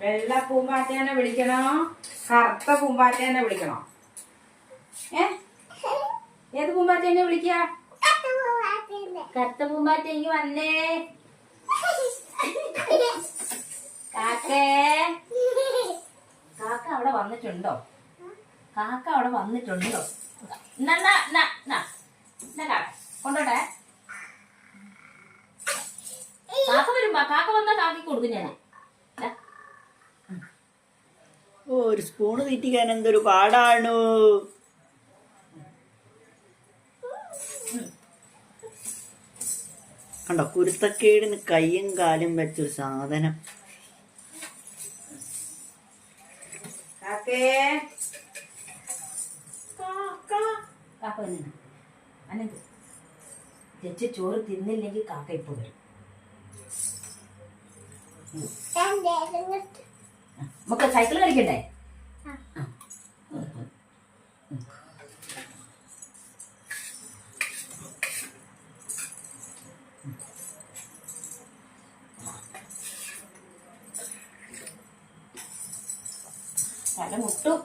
വെള്ള പൂമ്പാറ്റേനെ വിളിക്കണോ കറുത്ത പൂമ്പാറ്റേനെ വിളിക്കണോ? ഏത് പൂമ്പാറ്റേനെ വിളിക്ക? കറുത്ത പൂമ്പാറ്റേക്ക് വന്നേ. കാക്കേ, കാക്ക അവിടെ വന്നിട്ടുണ്ടോ? കാക്ക അവിടെ വന്നിട്ടുണ്ടോ? കൊണ്ടോട്ടെ. കാക്ക വരുമ്പോ കാക്ക വന്നാ കാക്കി കൊടുക്കും ഞാൻ. ഒരു സ്പൂണ് തീറ്റിക്കാൻ എന്തൊരു പാടാണ്. കണ്ടോ കുരുത്തക്കേടിന് കയ്യും കാലും വെച്ചൊരു സാധനം. ചേച്ചി ചോറ് തിന്നില്ലെങ്കിൽ കാക്ക ഇപ്പൊ വരും. നമുക്ക് സൈക്കിൾ കളിക്കണ്ടേ? തല മുട്ടും.